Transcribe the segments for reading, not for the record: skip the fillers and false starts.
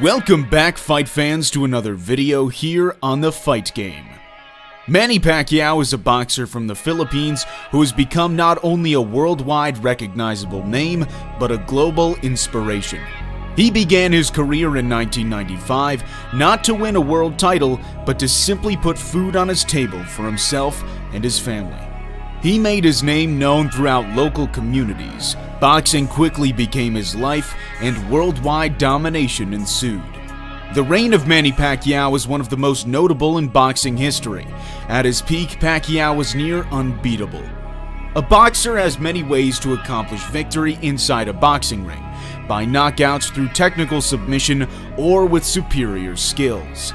Welcome back, fight fans, to another video here on The Fight Game. Manny Paquiao is a boxer from the Philippines who has become not only a worldwide recognizable name, but a global inspiration. He began his career in 1995 not to win a world title, but to simply put food on his table for himself and his family. He made his name known throughout local communities. Boxing quickly became his life, and worldwide domination ensued. The reign of Manny Paquiao is one of the most notable in boxing history. At his peak, Paquiao was near unbeatable. A boxer has many ways to accomplish victory inside a boxing ring, by knockouts through technical submission or with superior skills.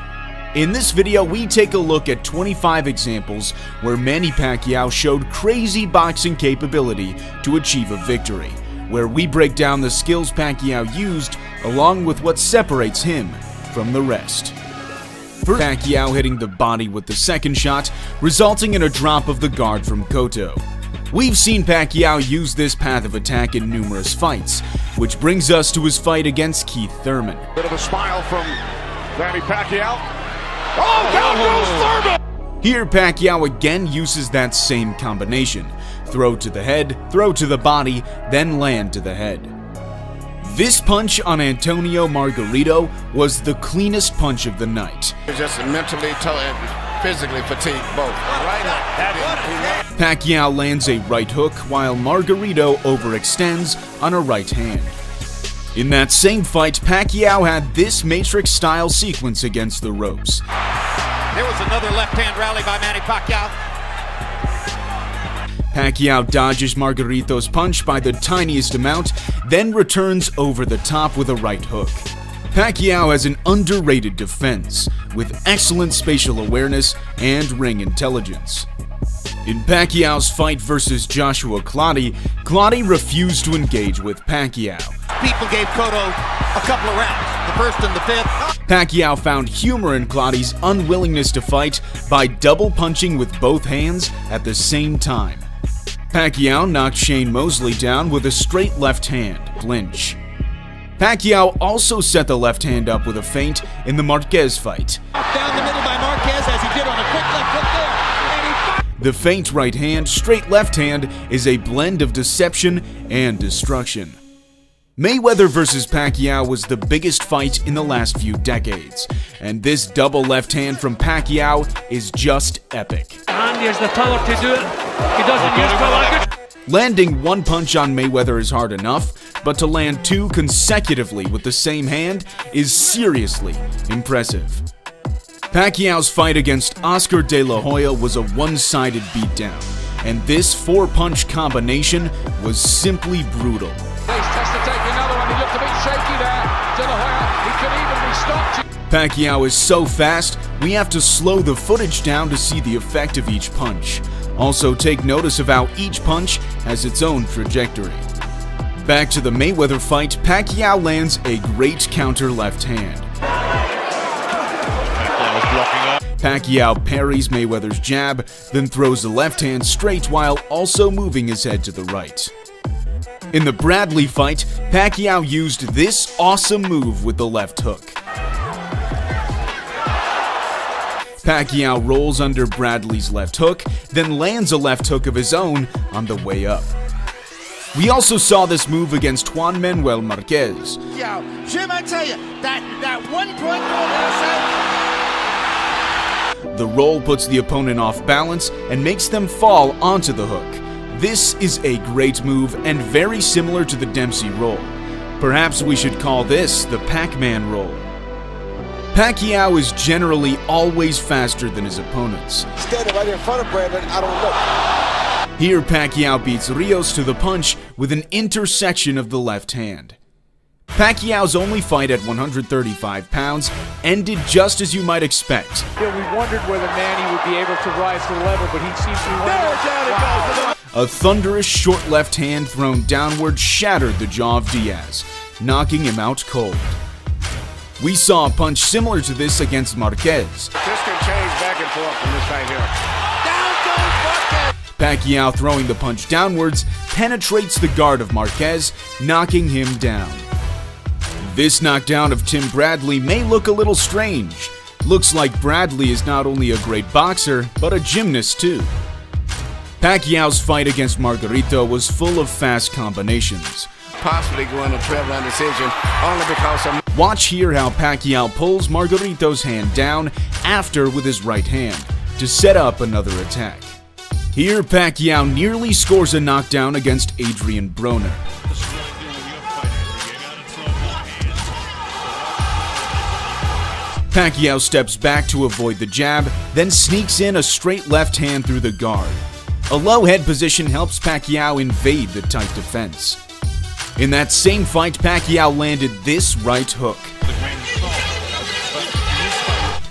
In this video, we take a look at 25 examples where Manny Paquiao showed crazy boxing capability to achieve a victory, where we break down the skills Paquiao used along with what separates him from the rest. First, Paquiao hitting the body with the second shot, resulting in a drop of the guard from Cotto. We've seen Paquiao use this path of attack in numerous fights, which brings us to his fight against Keith Thurman. Bit of a smile from Manny Paquiao. Oh, down goes Thurman! Here, Paquiao again uses that same combination. Throw to the head, throw to the body, then land to the head. This punch on Antonio Margarito was the cleanest punch of the night. Just mentally and physically fatigued both. Paquiao lands a right hook while Margarito overextends on a right hand. In that same fight, Paquiao had this Matrix-style sequence against the ropes. There was another left-hand rally by Manny Paquiao. Paquiao dodges Margarito's punch by the tiniest amount, then returns over the top with a right hook. Paquiao has an underrated defense, with excellent spatial awareness and ring intelligence. In Pacquiao's fight versus Joshua Clottey, Clottey refused to engage with Paquiao. People gave Cotto a couple of rounds, the first and the fifth. Paquiao found humor in Clottey's unwillingness to fight by double punching with both hands at the same time. Paquiao knocked Shane Mosley down with a straight left hand clinch. Paquiao also set the left hand up with a feint in the Marquez fight. Down the middle by Marquez as he did on a quick left hook there. The feint right hand, straight left hand is a blend of deception and destruction. Mayweather vs. Paquiao was the biggest fight in the last few decades, and this double left hand from Paquiao is just epic. And he has the power to do it. He doesn't use power. Landing one punch on Mayweather is hard enough, but to land two consecutively with the same hand is seriously impressive. Pacquiao's fight against Oscar De La Hoya was a one-sided beatdown, and this four-punch combination was simply brutal. Paquiao is so fast, we have to slow the footage down to see the effect of each punch. Also, take notice of how each punch has its own trajectory. Back to the Mayweather fight, Paquiao lands a great counter left hand. Paquiao parries Mayweather's jab, then throws the left hand straight while also moving his head to the right. In the Bradley fight, Paquiao used this awesome move with the left hook. Paquiao rolls under Bradley's left hook, then lands a left hook of his own on the way up. We also saw this move against Juan Manuel Marquez. Yo, Jim, I tell you, that 1 point goal. The roll puts the opponent off balance and makes them fall onto the hook. This is a great move and very similar to the Dempsey roll. Perhaps we should call this the Pac-Man roll. Paquiao is generally always faster than his opponents. Standing right in front of Brandon, I don't know. Here, Paquiao beats Rios to the punch with an intersection of the left hand. Pacquiao's only fight at 135 pounds ended just as you might expect. We wondered whether Manny would be able to rise to the level, but he seems to be A thunderous short left hand thrown downward shattered the jaw of Diaz, knocking him out cold. We saw a punch similar to this against Marquez. This can change back and forth from this right here. Down goes Marquez. Pacquiao throwing the punch downwards penetrates the guard of Marquez, knocking him down. This knockdown of Tim Bradley may look a little strange. Looks like Bradley is not only a great boxer, but a gymnast too. Pacquiao's fight against Margarito was full of fast combinations. Possibly going to 12-round decision only because of... Watch here how Pacquiao pulls Margarito's hand down after with his right hand to set up another attack. Here, Pacquiao nearly scores a knockdown against Adrian Broner. Pacquiao steps back to avoid the jab, then sneaks in a straight left hand through the guard. A low head position helps Pacquiao invade the tight defense. In that same fight, Pacquiao landed this right hook.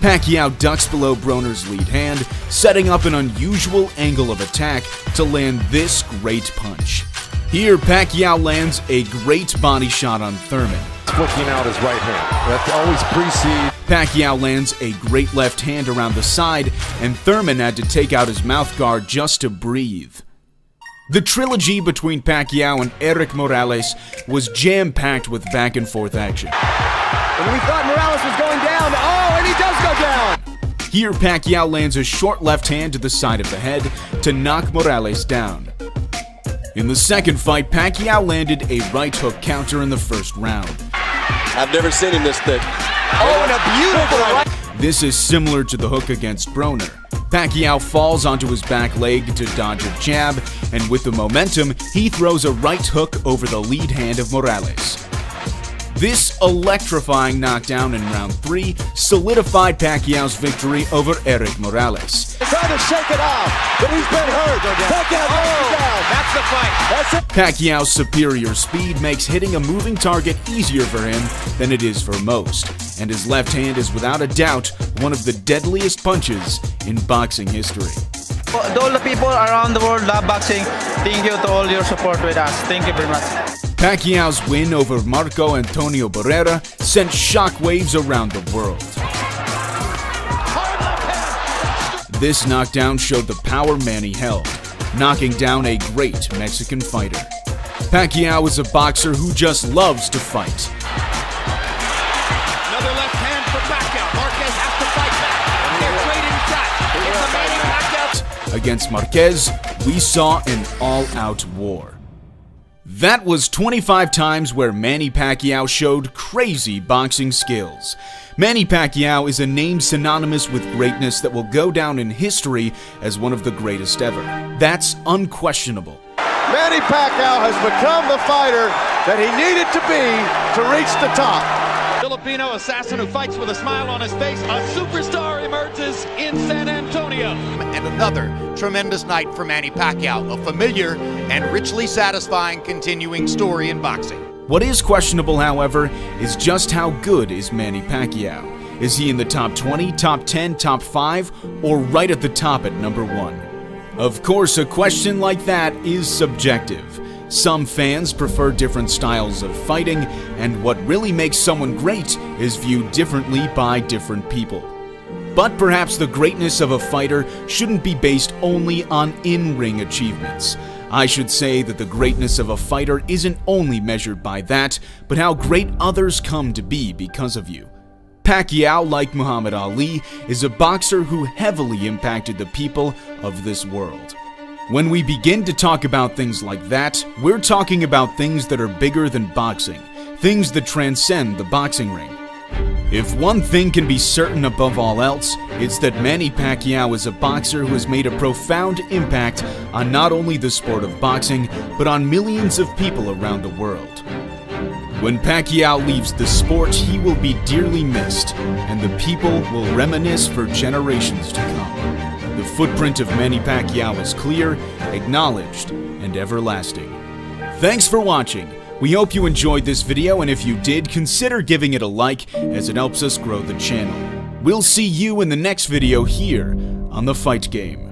Pacquiao ducks below Broner's lead hand, setting up an unusual angle of attack to land this great punch. Here, Pacquiao lands a great body shot on Thurman. Flicking out his right hand. That always precedes. Pacquiao lands a great left hand around the side, and Thurman had to take out his mouth guard just to breathe. The trilogy between Pacquiao and Eric Morales was jam-packed with back-and-forth action. And we thought Morales was going down. Oh, and he does go down! Here, Pacquiao lands a short left hand to the side of the head to knock Morales down. In the second fight, Pacquiao landed a right hook counter in the first round. I've never seen him this thick. Oh, and a beautiful right. This is similar to the hook against Broner. Pacquiao falls onto his back leg to dodge a jab, and with the momentum, he throws a right hook over the lead hand of Morales. This electrifying knockdown in round 3 solidified Pacquiao's victory over Eric Morales. Trying to shake it off, but he's been hurt. Pacquiao down. That's the fight. That's it. Pacquiao's superior speed makes hitting a moving target easier for him than it is for most, and his left hand is without a doubt one of the deadliest punches in boxing history. To all the people around the world love boxing, thank you to all your support with us. Thank you very much. Pacquiao's win over Marco Antonio Barrera sent shockwaves around the world. This knockdown showed the power Manny held, knocking down a great Mexican fighter. Pacquiao is a boxer who just loves to fight. Another left hand for Paquiao. Marquez has to fight back. They're trading shots. It's a Manny Pacquiao. Against Marquez, we saw an all-out war. That was 25 times where Manny Pacquiao showed crazy boxing skills. Manny Pacquiao is a name synonymous with greatness that will go down in history as one of the greatest ever. That's unquestionable. Manny Pacquiao has become the fighter that he needed to be to reach the top. Filipino assassin who fights with a smile on his face. A superstar emerges in San Antonio. And another tremendous night for Manny Pacquiao, a familiar and richly satisfying continuing story in boxing. What is questionable, however, is just how good is Manny Pacquiao. Is he in the top 20, top 10, top 5, or right at the top at number 1? Of course, a question like that is subjective. Some fans prefer different styles of fighting, and what really makes someone great is viewed differently by different people. But perhaps the greatness of a fighter shouldn't be based only on in-ring achievements. I should say that the greatness of a fighter isn't only measured by that, but how great others come to be because of you. Pacquiao, like Muhammad Ali, is a boxer who heavily impacted the people of this world. When we begin to talk about things like that, we're talking about things that are bigger than boxing, things that transcend the boxing ring. If one thing can be certain above all else, it's that Manny Pacquiao is a boxer who has made a profound impact on not only the sport of boxing, but on millions of people around the world. When Pacquiao leaves the sport, he will be dearly missed, and the people will reminisce for generations to come. The footprint of Manny Pacquiao is clear, acknowledged, and everlasting. Thanks for watching. We hope you enjoyed this video, and if you did, consider giving it a like as it helps us grow the channel. We'll see you in the next video here on The Fight Game.